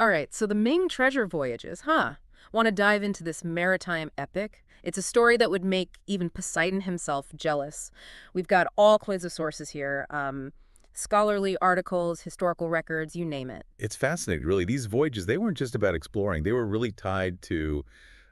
All right, so the Ming treasure voyages, huh? Want to dive into this maritime epic? It's a story that would make even Poseidon himself jealous. We've got all kinds of sources here, scholarly articles, historical records, you name it. It's fascinating, really. These voyages, they weren't just about exploring. They were really tied to,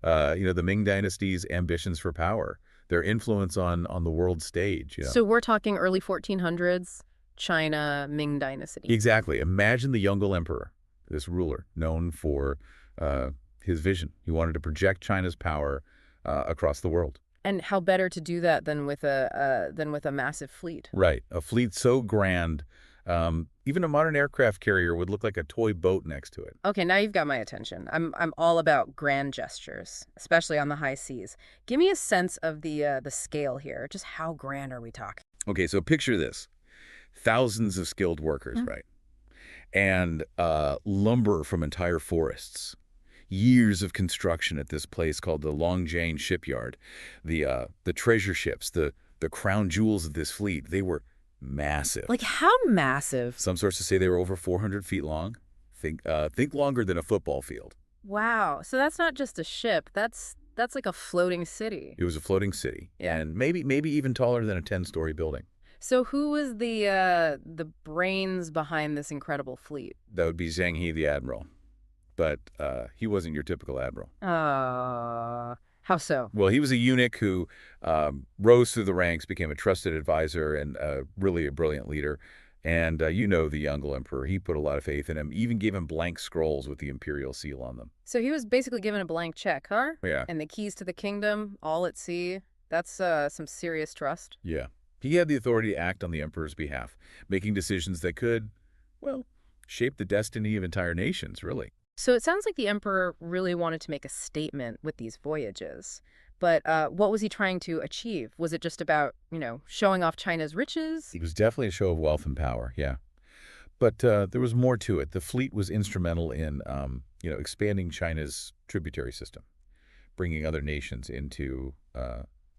the Ming Dynasty's ambitions for power, their influence on the world stage. So we're talking early 1400s, China, Ming Dynasty. Exactly. Imagine the Yongle Emperor, this ruler known for his vision. He wanted to project China's power across the world. And how better to do that than with a massive fleet? Right. A fleet so grand, even a modern aircraft carrier would look like a toy boat next to it. Okay, now you've got my attention. I'm all about grand gestures, especially on the high seas. Give me a sense of the scale here. Just how grand are we talking? Okay, so picture this. Thousands of skilled workers, right? And lumber from entire forests. Years of construction at this place called the Longjane Shipyard. The treasure ships, the crown jewels of this fleet, they were massive. Like how massive? Some sources say they were over 400 feet long. Think longer than a football field. Wow. So that's not just a ship. That's like a floating city. It was a floating city, Yeah. and maybe even taller than a 10-story building. So who was the brains behind this incredible fleet? That would be Zheng, the admiral. But he wasn't your typical admiral. How so? Well, he was a eunuch who rose through the ranks, became a trusted advisor, and really a brilliant leader. And the Yongle Emperor, he put a lot of faith in him, even gave him blank scrolls with the imperial seal on them. So he was basically given a blank check, huh? Yeah. And the keys to the kingdom, all at sea. That's some serious trust. Yeah. He had the authority to act on the emperor's behalf, making decisions that could, well, shape the destiny of entire nations, really. So it sounds like the emperor really wanted to make a statement with these voyages. But what was he trying to achieve? Was it just about, showing off China's riches? It was definitely a show of wealth and power, yeah. But there was more to it. The fleet was instrumental in, expanding China's tributary system, bringing other nations into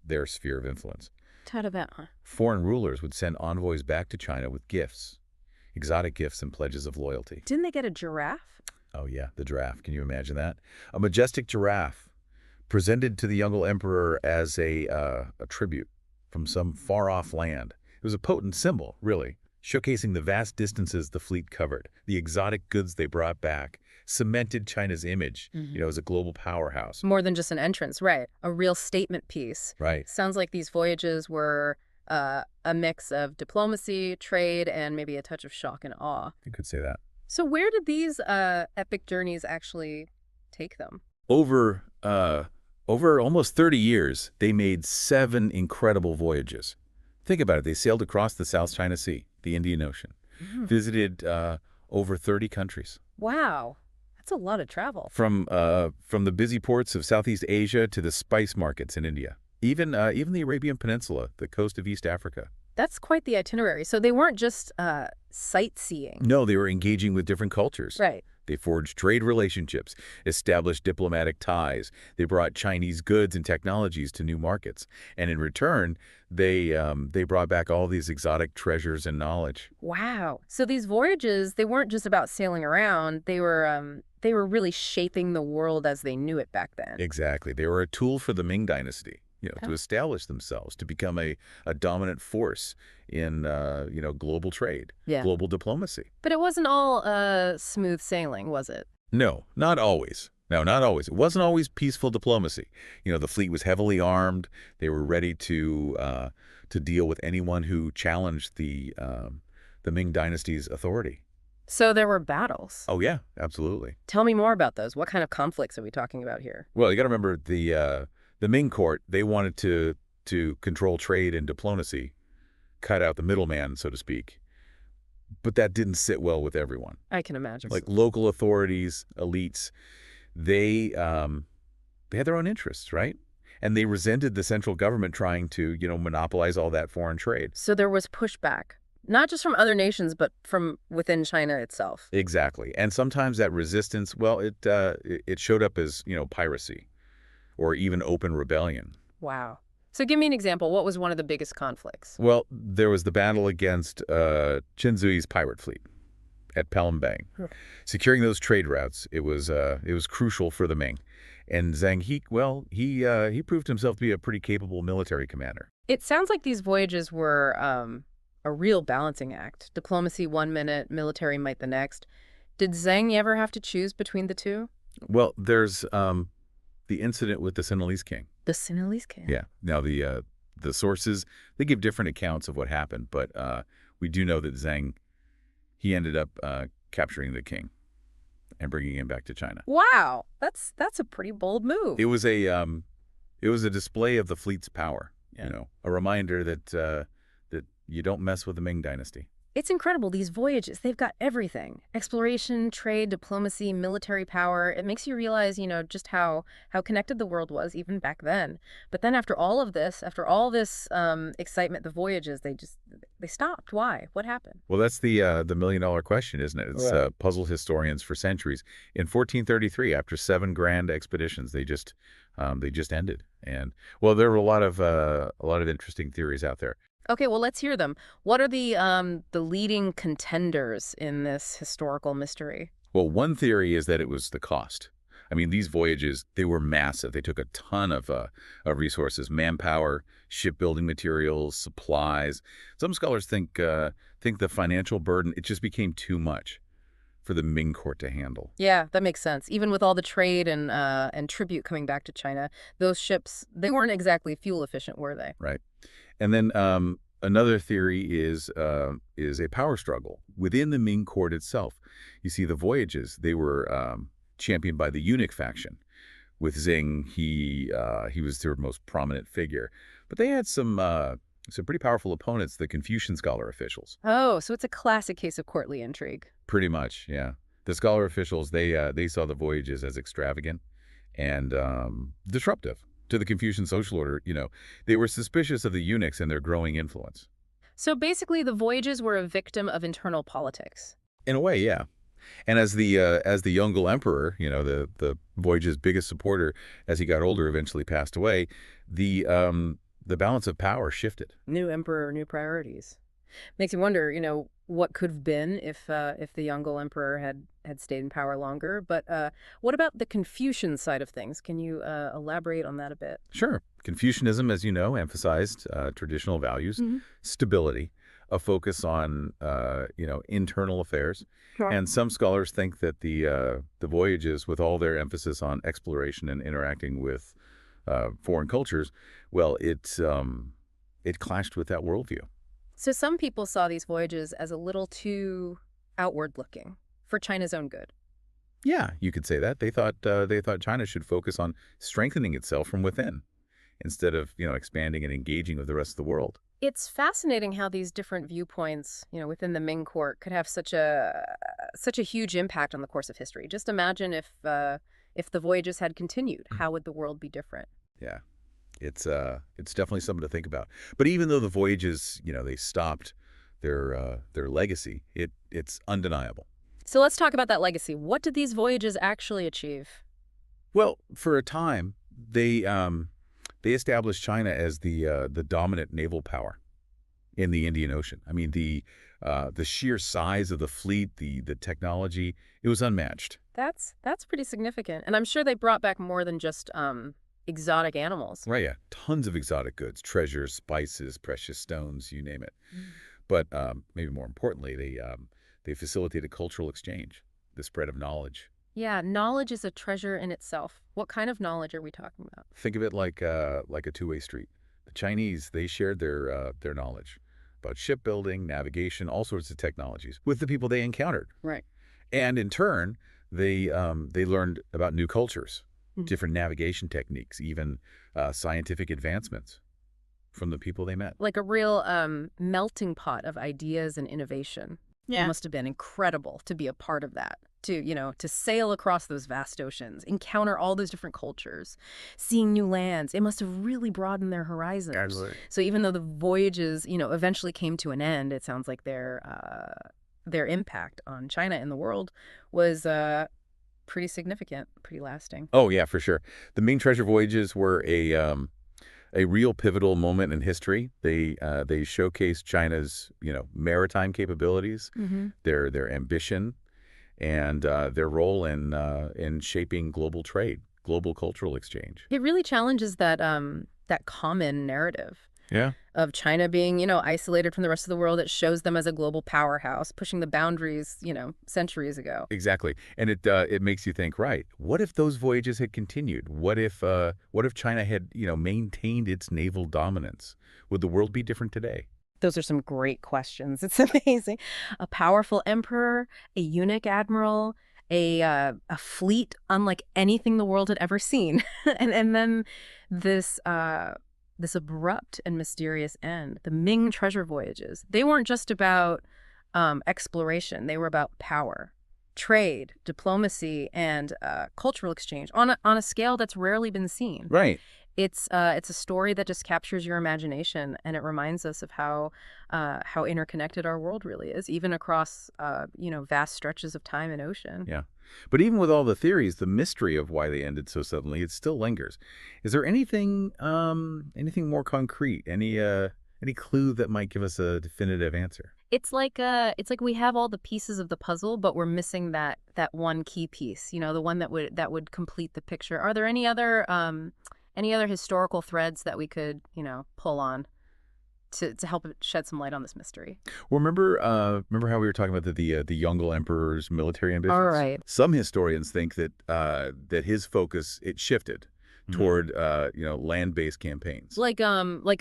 their sphere of influence. Tad about, huh? Foreign rulers would send envoys back to China with gifts, exotic gifts and pledges of loyalty. Didn't they get a giraffe? Oh, yeah, the giraffe. Can you imagine that? A majestic giraffe presented to the Yongle Emperor as a tribute from some far-off land. It was a potent symbol, really, showcasing the vast distances the fleet covered, the exotic goods they brought back, cemented China's image, as a global powerhouse. More than just an entrance, right. A real statement piece. Right. Sounds like these voyages were a mix of diplomacy, trade, and maybe a touch of shock and awe. You could say that. So where did these epic journeys actually take them? Over almost 30 years, they made 7 incredible voyages. Think about it. They sailed across the South China Sea, the Indian Ocean, visited over 30 countries. Wow. That's a lot of travel. From the busy ports of Southeast Asia to the spice markets in India, even the Arabian Peninsula, the coast of East Africa. That's quite the itinerary. So they weren't just sightseeing. No, they were engaging with different cultures. Right. They forged trade relationships, established diplomatic ties. They brought Chinese goods and technologies to new markets. And in return, they brought back all these exotic treasures and knowledge. Wow. So these voyages, they weren't just about sailing around. They were really shaping the world as they knew it back then. Exactly. They were a tool for the Ming Dynasty, to establish themselves, to become a dominant force in, global trade, global diplomacy. But it wasn't all smooth sailing, was it? No, not always. No, not always. It wasn't always peaceful diplomacy. The fleet was heavily armed. They were ready to deal with anyone who challenged the Ming Dynasty's authority. So there were battles. Oh, yeah, absolutely. Tell me more about those. What kind of conflicts are we talking about here? Well, you got to remember the Ming court, they wanted to control trade and diplomacy, cut out the middleman, so to speak. But that didn't sit well with everyone. I can imagine. Like local authorities, elites, they had their own interests, right? And they resented the central government trying to, monopolize all that foreign trade. So there was pushback, not just from other nations, but from within China itself. Exactly. And sometimes that resistance, well, it showed up as, piracy or even open rebellion. Wow. So give me an example. What was one of the biggest conflicts? Well, there was the battle against Qin Zui's pirate fleet. at Palembang. Huh. Securing those trade routes, it was crucial for the Ming. And Zheng, he proved himself to be a pretty capable military commander. It sounds like these voyages were a real balancing act. Diplomacy one minute, military might the next. Did Zheng ever have to choose between the two? Well, there's the incident with the Sinhalese king. The Sinhalese king. Yeah. Now the sources, they give different accounts of what happened, but we do know that Zheng, he ended up capturing the king and bringing him back to China. Wow, that's a pretty bold move. It was a display of the fleet's power. Yeah. A reminder that you don't mess with the Ming dynasty. It's incredible, these voyages. They've got everything. Exploration, trade, diplomacy, military power. It makes you realize, just how connected the world was even back then. But then after all this excitement, the voyages, they stopped. Why? What happened? Well, that's the million-dollar question, isn't it? It's Right. puzzled historians for centuries. In 1433, after 7 grand expeditions, they just ended. And well, there were a lot of interesting theories out there. Okay, well, let's hear them. What are the leading contenders in this historical mystery? Well, one theory is that it was the cost. I mean, these voyages, they were massive. They took a ton of resources, manpower, shipbuilding materials, supplies. Some scholars think the financial burden, it just became too much for the Ming court to handle. Yeah, that makes sense. Even with all the trade and tribute coming back to China, those ships, they weren't exactly fuel efficient, were they? Right. And then another theory is a power struggle within the Ming court itself. You see, the voyages, they were championed by the eunuch faction. With Zheng, he was their most prominent figure. But they had some pretty powerful opponents, the Confucian scholar officials. Oh, so it's a classic case of courtly intrigue. Pretty much, yeah. The scholar officials, they saw the voyages as extravagant and disruptive to the Confucian social order. They were suspicious of the eunuchs and their growing influence. So basically, the voyages were a victim of internal politics. In a way, yeah. And as the Yongle emperor, the voyage's biggest supporter, as he got older, eventually passed away, the balance of power shifted. New emperor, new priorities. Makes you wonder, what could have been if the Yongle emperor had stayed in power longer. But what about the Confucian side of things? Can you elaborate on that a bit? Sure. Confucianism, as you know, emphasized traditional values, Hmm. stability, a focus on internal affairs. Sure. And some scholars think that the voyages, with all their emphasis on exploration and interacting with foreign cultures, well, it clashed with that worldview. So some people saw these voyages as a little too outward-looking for China's own good. Yeah, you could say that. They thought China should focus on strengthening itself from within instead of expanding and engaging with the rest of the world. It's fascinating how these different viewpoints, within the Ming court could have such a huge impact on the course of history. Just imagine if the voyages had continued, how would the world be different? Yeah, it's definitely something to think about. But even though the voyages, they stopped, their legacy, it's undeniable. So let's talk about that legacy. What did these voyages actually achieve? Well, for a time, they established China as the dominant naval power in the Indian Ocean. I mean, the sheer size of the fleet, the technology, it was unmatched. That's pretty significant. And I'm sure they brought back more than just exotic animals. Right, yeah. Tons of exotic goods, treasures, spices, precious stones, you name it. But maybe more importantly, they facilitated cultural exchange, the spread of knowledge. Yeah, knowledge is a treasure in itself. What kind of knowledge are we talking about? Think of it like a two-way street. The Chinese, they shared their knowledge about shipbuilding, navigation, all sorts of technologies with the people they encountered. Right. And in turn, they learned about new cultures, Mhm. different navigation techniques, even scientific advancements from the people they met. Like a real melting pot of ideas and innovation. It must have been incredible to be a part of that, to sail across those vast oceans, encounter all those different cultures, seeing new lands. It must have really broadened their horizons. Absolutely. So even though the voyages, eventually came to an end, it sounds like their impact on China and the world was pretty significant, pretty lasting. Oh, yeah, for sure. The Ming treasure voyages were a real pivotal moment in history. They showcased China's, maritime capabilities, Hmm. their ambition, and their role in shaping global trade, global cultural exchange. It really challenges that common narrative Yeah. of China being, isolated from the rest of the world. It shows them as a global powerhouse, pushing the boundaries, centuries ago. Exactly. And it makes you think, right, what if those voyages had continued? What if China had, maintained its naval dominance? Would the world be different today? Those are some great questions. It's amazing. A powerful emperor, a eunuch admiral, a fleet unlike anything the world had ever seen, and then this this abrupt and mysterious end. The Ming treasure voyages. They weren't just about exploration. They were about power, trade, diplomacy, and cultural exchange on a scale that's rarely been seen. Right. It's a story that just captures your imagination, and it reminds us of how interconnected our world really is, even across vast stretches of time and ocean. Yeah. But even with all the theories, the mystery of why they ended so suddenly, it still lingers. Is there anything more concrete? Any clue that might give us a definitive answer? It's like we have all the pieces of the puzzle, but we're missing that one key piece. The one that would complete the picture. Are there any other historical threads that we could pull on to help shed some light on this mystery? Well, remember how we were talking about the Yongle Emperor's military All ambitions? right. Some historians think that his focus it shifted toward land-based campaigns. Like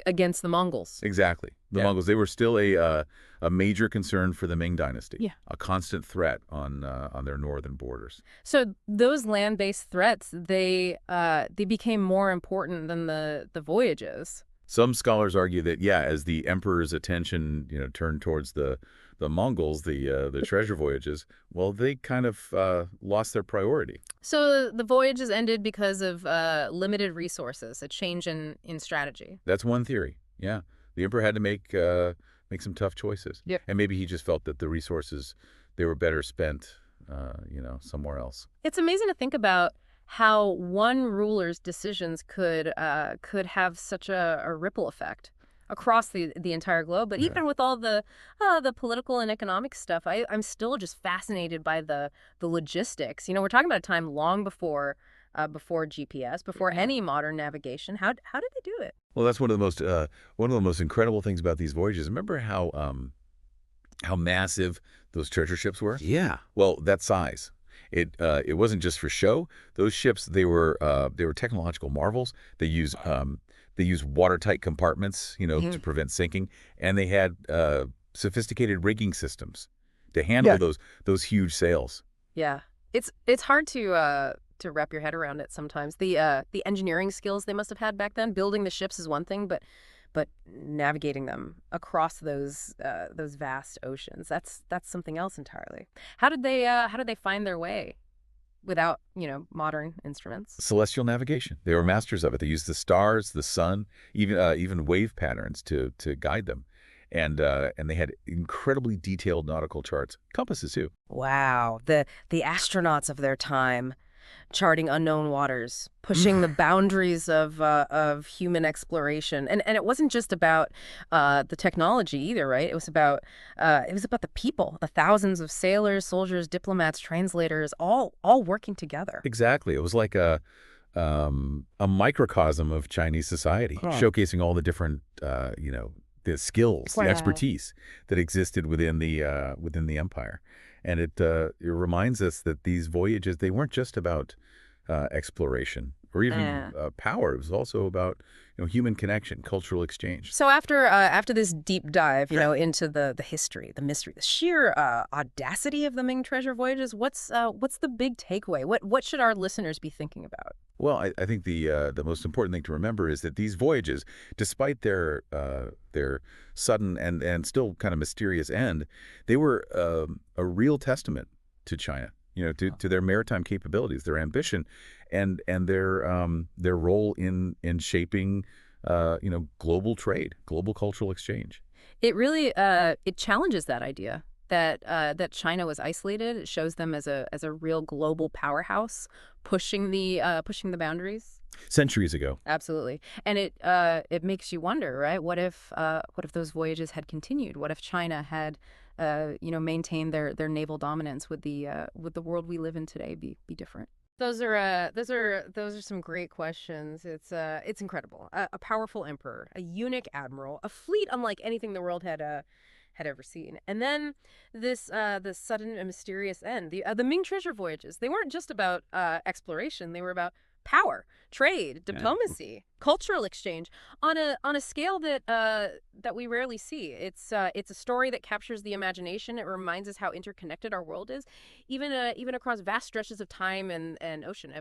against the Mongols. Exactly. The Yeah. Mongols, they were still a major concern for the Ming Dynasty, Yeah. a constant threat on their northern borders. So those land-based threats, they became more important than the voyages. Some scholars argue that, yeah, as the emperor's attention, turned towards the Mongols, the treasure voyages, well, they kind of lost their priority. So the voyages ended because of limited resources, a change in strategy. That's one theory. Yeah, the emperor had to make some tough choices. Yeah. And maybe he just felt that the resources they were better spent, somewhere else. It's amazing to think about how one ruler's decisions could have such a ripple effect across the entire globe. But Yeah. even with all the political and economic stuff, I'm still just fascinated by the logistics. We're talking about a time long before GPS, before any modern navigation. How did they do it? Well, that's one of the most incredible things about these voyages. Remember how massive those treasure ships were? Yeah. Well, that size. It wasn't just for show. Those ships they were technological marvels. They use watertight compartments, to prevent sinking, and they had sophisticated rigging systems to handle Yeah. those huge sails. Yeah, it's hard to wrap your head around it sometimes. The engineering skills they must have had back then, building the ships is one thing, but navigating them across those vast oceans, that's something else entirely. How did they find their way without modern instruments? Celestial navigation. They were masters of it. They used the stars, the sun, even wave patterns to guide them, and they had incredibly detailed nautical charts, compasses too. Wow, the astronauts of their time, charting unknown waters, pushing the boundaries of human exploration, and it wasn't just about the technology either, right? It was about the people, the thousands of sailors, soldiers, diplomats, translators, all working together. Exactly. It was like a microcosm of Chinese society, Huh. showcasing all the different the skills, the Wow. expertise that existed within the empire. And it reminds us that these voyages, they weren't just about exploration or even Yeah. power. It was also about human connection, cultural exchange. So after this deep dive, into the history, the mystery, the sheer audacity of the Ming treasure voyages, what's the big takeaway? What should our listeners be thinking about? Well, I think the most important thing to remember is that these voyages, despite their sudden and still kind of mysterious end, they were a real testament to China, to their maritime capabilities, their ambition, and their role in shaping global trade, global cultural exchange. It really it challenges that idea that China was isolated. It shows them as a real global powerhouse, pushing the boundaries. Centuries ago. Absolutely. And it makes you wonder, right? What if those voyages had continued? What if China had maintained their naval dominance? Would the world we live in today be different? Those are some great questions. It's incredible. A powerful emperor, a eunuch admiral, a fleet unlike anything the world had ever seen. And then this sudden and mysterious end. The Ming treasure voyages. They weren't just about exploration. They were about power, trade, Yeah. diplomacy, cultural exchange on a scale that we rarely see. It's a story that captures the imagination. It reminds us how interconnected our world is, even across vast stretches of time and ocean.